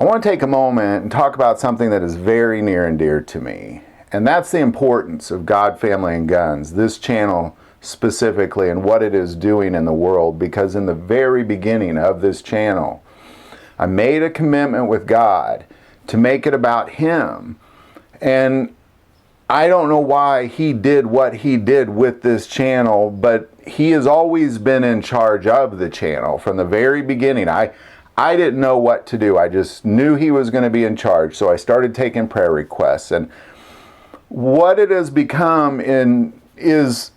I want to take a moment and talk about something that is very near and dear to me. And that's the importance of God, Family, and Guns, this channel specifically, and what it is doing in the world. Because in the very beginning of this channel, I made a commitment with God to make it about Him. And I don't know why He did what He did with this channel, but He has always been in charge of the channel from the very beginning. I didn't know what to do. I just knew He was going to be in charge. So I started taking prayer requests. And what it has become is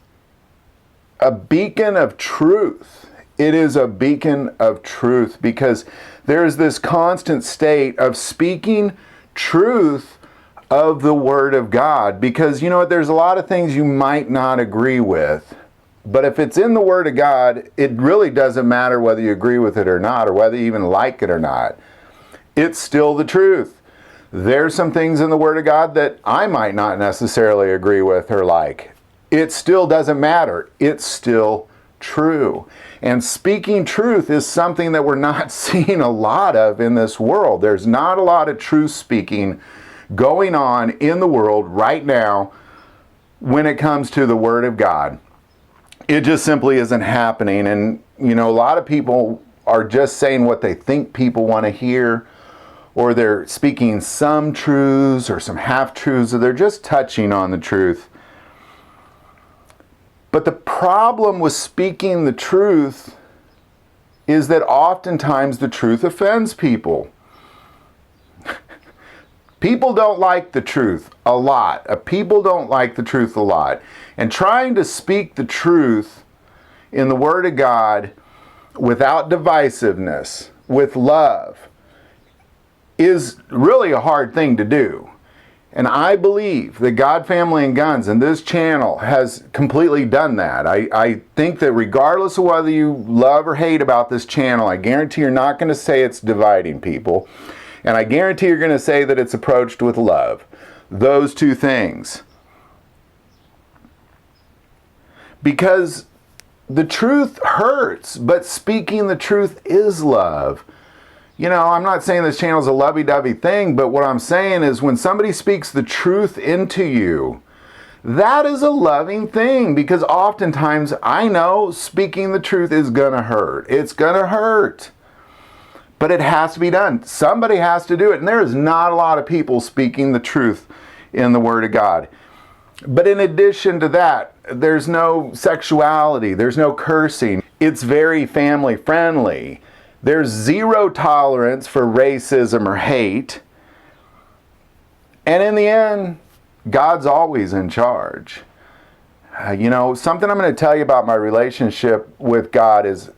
a beacon of truth. It is a beacon of truth because there's this constant state of speaking truth of the Word of God. Because you know what, there's a lot of things you might not agree with, but if it's in the Word of God, it really doesn't matter whether you agree with it or not, or whether you even like it or not. It's still the truth. There's some things in the Word of God that I might not necessarily agree with or like. It still doesn't matter. It's still true. And speaking truth is something that we're not seeing a lot of in this world. There's not a lot of truth speaking going on in the world right now when it comes to the Word of God. It just simply isn't happening. And, you know, a lot of people are just saying what they think people want to hear, or they're speaking some truths or some half-truths, or they're just touching on the truth. But the problem with speaking the truth is that oftentimes the truth offends people. People don't like the truth a lot. People don't like the truth a lot. And trying to speak the truth in the Word of God without divisiveness, with love, is really a hard thing to do. And I believe that God, Family, and Guns and this channel has completely done that. I think that regardless of whether you love or hate about this channel, I guarantee you're not going to say it's dividing people. And I guarantee you're going to say that it's approached with love. Those two things. Because the truth hurts, but speaking the truth is love. You know, I'm not saying this channel is a lovey-dovey thing, but what I'm saying is when somebody speaks the truth into you, that is a loving thing, because oftentimes I know speaking the truth is going to hurt. It's going to hurt. But it has to be done. Somebody has to do it. And there is not a lot of people speaking the truth in the Word of God. But in addition to that, there's no sexuality. There's no cursing. It's very family friendly. There's zero tolerance for racism or hate. And in the end, God's always in charge. You know, something I'm going to tell you about my relationship with God is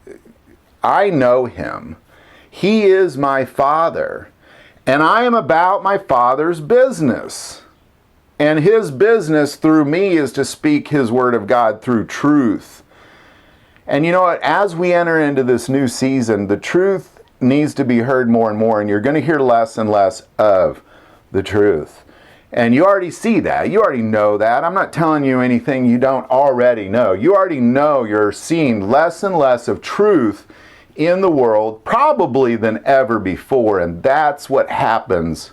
I know Him. He is my Father. And I am about my Father's business. And His business through me is to speak His Word of God through truth. And you know what? As we enter into this new season, the truth needs to be heard more and more, and you're going to hear less and less of the truth. And you already see that. You already know that. I'm not telling you anything you don't already know. You already know you're seeing less and less of truth in the world, probably than ever before. And that's what happens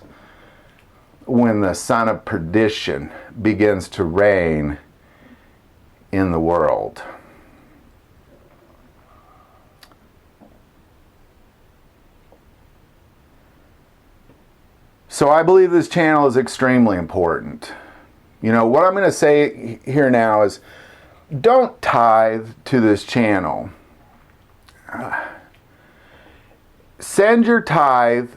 when the son of perdition begins to reign in the world. So I believe this channel is extremely important. You know, what I'm going to say here now is don't tithe to this channel. Send your tithe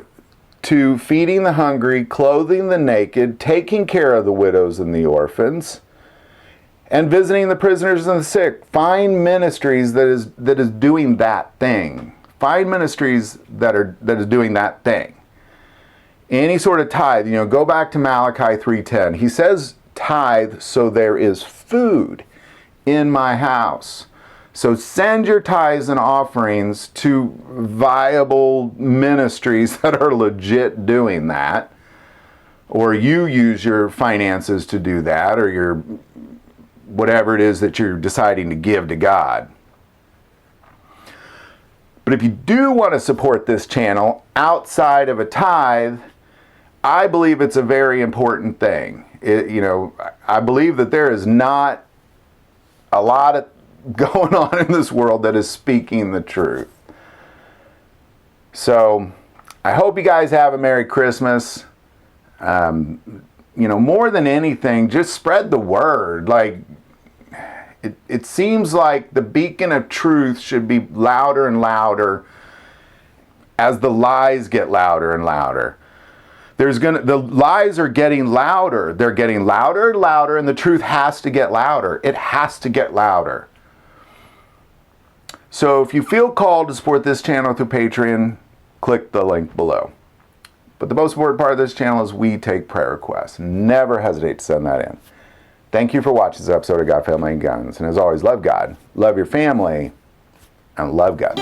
to feeding the hungry, clothing the naked, taking care of the widows and the orphans, and visiting the prisoners and the sick. Find ministries that is doing that thing. Find ministries that is doing that thing. Any sort of tithe, you know, go back to Malachi 3:10. He says tithe so there is food in my house. So send your tithes and offerings to viable ministries that are legit doing that. Or you use your finances to do that, or your whatever it is that you're deciding to give to God. But if you do want to support this channel outside of a tithe, I believe it's a very important thing. I believe that there is not a lot of going on in this world that is speaking the truth. So I hope you guys have a Merry Christmas. More than anything, just spread the word. Like, it seems like the beacon of truth should be louder and louder as the lies get louder and louder. The lies are getting louder. They're getting louder and louder, and the truth has to get louder. It has to get louder. So if you feel called to support this channel through Patreon, click the link below. But the most important part of this channel is we take prayer requests. Never hesitate to send that in. Thank you for watching this episode of God, Family, and Guns. And as always, love God, love your family, and love guns.